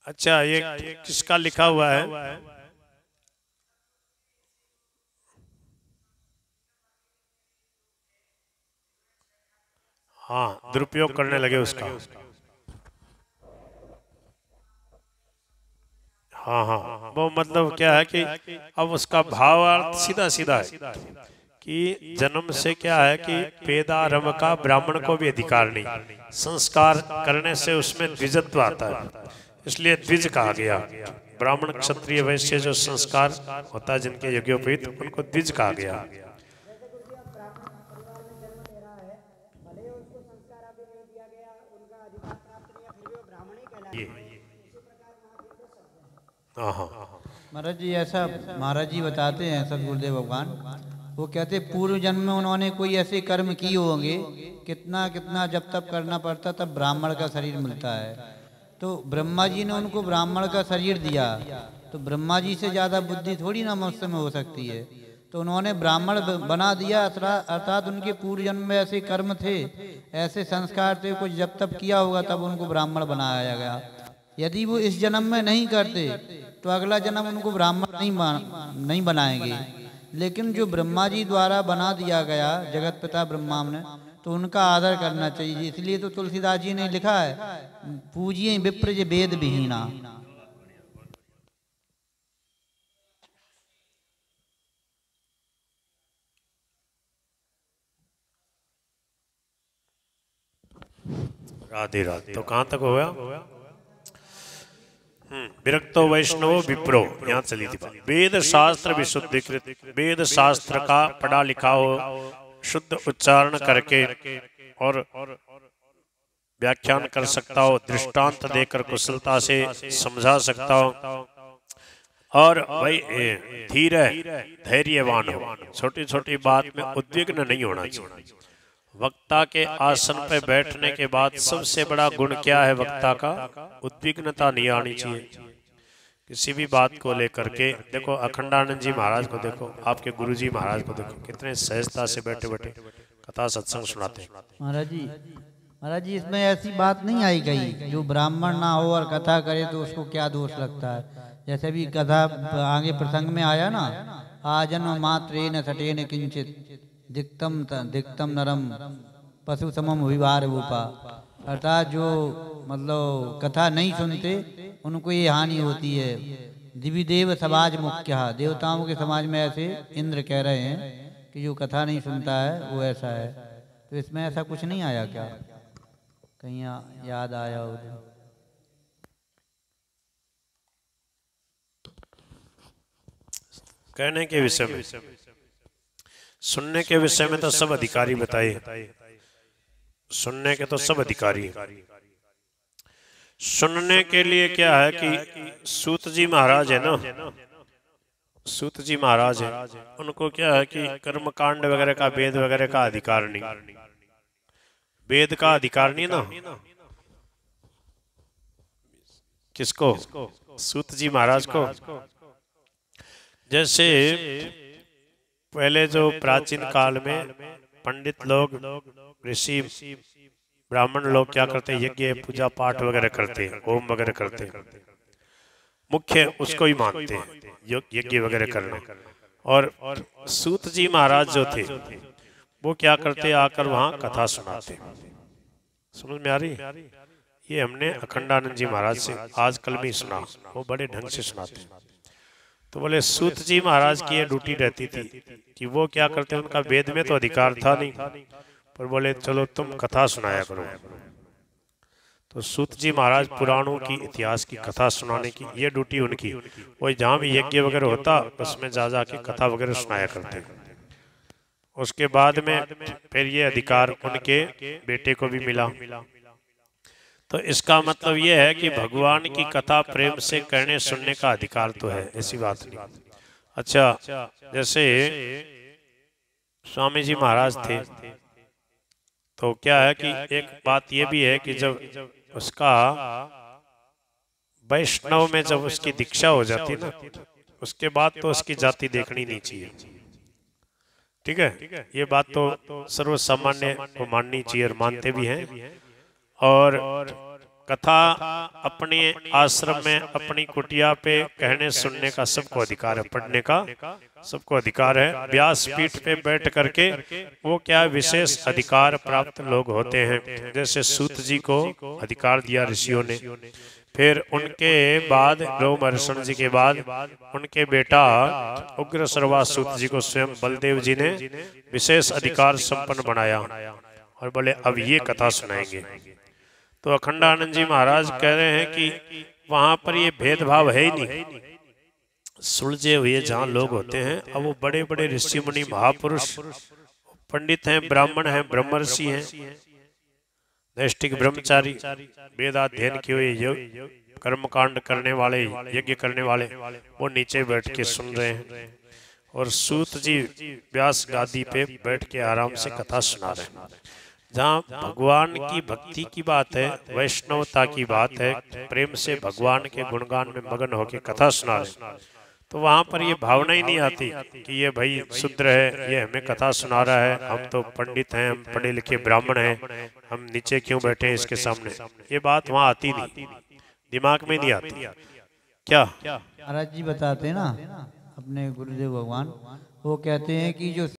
अच्छा, ये किसका लिखा हुआ है? हाँ, दुरुपयोग करने लगे उसका। हाँ हाँ, वो मतलब क्या है कि अब उसका भावार्थ सीधा सीधा है कि जन्म से क्या है कि पेदारम का ब्राह्मण को भी अधिकार नहीं, संस्कार करने से उसमें द्विजत्व आता है, इसलिए द्विज कहा गया। ब्राह्मण क्षत्रिय वैश्य जो संस्कार होता है जिनके यज्ञोपवीत, उनको द्विज कहा गया। हाँ हाँ, महाराज जी ऐसा महाराज जी बताते हैं सदगुरुदेव भगवान, वो कहते पूर्व जन्म में उन्होंने कोई ऐसे कर्म किए होंगे, कितना कितना जब तब करना पड़ता तब ब्राह्मण का शरीर मिलता है। तो ब्रह्मा जी ने उनको ब्राह्मण का शरीर दिया, तो ब्रह्मा जी से ज़्यादा बुद्धि थोड़ी ना मनुष्य में हो सकती है, तो उन्होंने ब्राह्मण बना दिया। अर्थात उनके पूर्व जन्म में ऐसे कर्म थे, ऐसे संस्कार थे, कुछ जब तब किया होगा तब उनको ब्राह्मण बनाया गया। यदि वो इस जन्म में नहीं करते तो अगला जन्म उनको ब्राह्मण नहीं बनाएंगे। लेकिन जो ब्रह्मा जी द्वारा बना दिया गया जगत पिता ब्रह्मा ने, तो उनका आदर करना चाहिए। इसलिए तो तुलसीदास जी ने लिखा है, पूजिए विप्र जे वेद विहीना। राधे राधे। तो कहाँ तक हो गया? विरक्तो वैष्णव विप्रो, यहाँ चली थी बात। वेद शास्त्र विशुद्धिकृत, वेद शास्त्र का पढ़ा लिखा हो, शुद्ध उच्चारण करके और व्याख्यान कर सकता हो, दृष्टांत देकर कुशलता से समझा सकता हो, और भाई धीर धैर्यवान हो, छोटी छोटी बात में उद्विग्न नहीं होना चाहिए। वक्ता के आसन पे बैठने के बाद सबसे बड़ा गुण क्या है वक्ता का? उद्विग्नता नहीं आनी चाहिए किसी भी बात को लेकर के। देखो अखंडानंद जी महाराज को देखो, आपके गुरु जी महाराज को देखो, कितने सहजता से बैठे बैठे कथा सत्संग सुनाते हैं। महाराज जी इसमें ऐसी बात नहीं आई गई जो ब्राह्मण ना हो और कथा करे तो उसको क्या दोष लगता है। जैसे भी कथा आगे प्रसंग में आया ना, आजन्म मात्रेन सटेन किंचित दिक्तम नरम पशु समम विवार रूपा। अर्थात जो मतलब कथा नहीं सुनते उनको ये हानि होती है। दिव्य देव समाज मुख्य, देवताओं के समाज में ऐसे इंद्र कह रहे हैं कि जो कथा नहीं सुनता है वो ऐसा है। तो इसमें ऐसा कुछ नहीं आया क्या? कहीं याद आया हो? कहने के विषय में, सुनने के विषय में तो सब अधिकारी बताए, सुनने के तो सब अधिकारी। सुनने के लिए क्या है कि सूत जी महाराज है ना, सूत जी महाराज है, उनको क्या है कि कर्मकांड वगैरह का, वेद वगैरह का अधिकार नहीं, वेद का अधिकार नहीं ना। किसको? सूत जी महाराज को। जैसे पहले जो प्राचीन काल में पंडित लोग, ऋषि ब्राह्मण लोग क्या करते, यज्ञ पूजा पाठ वगैरह करते, होम वगैरह करते, मुख्य उसको ही मानते हैं यज्ञ वगैरह करना। और सूत जी महाराज जो थे वो क्या करते, आकर वहां कथा सुनाते। समझ में आ रही? ये हमने अखंडानंद जी महाराज से आज कल में सुना, वो बड़े ढंग से सुनाते। तो बोले सूत जी महाराज की ये ड्यूटी रहती थी कि वो क्या करते, उनका वेद में तो अधिकार था नहीं, पर बोले चलो तुम कथा सुनाया करो। तो सूत जी महाराज पुराणों की, इतिहास की कथा सुनाने की ये ड्यूटी उनकी। वो जहाँ भी यज्ञ वगैरह होता उसमें जा जाके कथा वगैरह सुनाया करते। उसके बाद में फिर ये अधिकार उनके बेटे को भी मिला। तो इसका मतलब ये है कि भगवान की कथा प्रेम से करने सुनने का अधिकार तो है, ऐसी बात नहीं। अच्छा, जैसे स्वामी जी महाराज थे, तो क्या है कि एक बात ये भी है कि जब उसका वैष्णव में जब उसकी दीक्षा हो जाती ना, उसके बाद तो उसकी जाति देखनी नहीं चाहिए। ठीक है, ये बात तो सर्वसामान्य को माननी चाहिए और मानते भी हैं। और कथा अपने आश्रम में अपनी कुटिया पे कहने सुनने का सबको अधिकार है, पढ़ने का सबको अधिकार है। व्यास पीठ पे बैठ करके वो क्या विशेष अधिकार प्राप्त लोग होते हैं, जैसे सूत जी को अधिकार दिया ऋषियों ने। फिर उनके बाद रोमहर्षण जी के बाद उनके बेटा उग्र श्रवा सूत जी को स्वयं बलदेव जी ने विशेष अधिकार संपन्न बनाया और बोले अब ये कथा सुनाएंगे। तो अखंडानंद जी महाराज कह रहे हैं कि वहां पर ये भेदभाव है ही नहीं। सुलझे हुए जहाँ लोग होते हैं, अब वो बड़े बड़े ऋषि मुनि महापुरुष पंडित हैं, ब्राह्मण हैं, ब्रह्मर्षि हैं, नैष्ठिक ब्रह्मचारी, वेदाध्ययन किए हुए कर्मकांड करने वाले, यज्ञ करने वाले, वो नीचे बैठ के सुन रहे हैं और सूत जी व्यास गादी पे बैठ के आराम से कथा सुना रहे हैं। जहाँ भगवान की भक्ति की बात है, वैष्णवता की बात है, प्रेम से भगवान के गुणगान में मगन होकर कथा सुना रहे, तो वहां पर ये भावना ही नहीं आती कि ये भाई शूद्र है, ये हमें कथा सुना रहा है, हम तो पंडित हैं, हम पढ़े लिखे ब्राह्मण हैं, हम नीचे क्यों बैठे हैं इसके सामने। ये बात वहां आती नहीं, दिमाग में नहीं आती। क्या महाराज जी बताते हैं ना अपने गुरुदेव भगवान, वो कहते हैं कि जो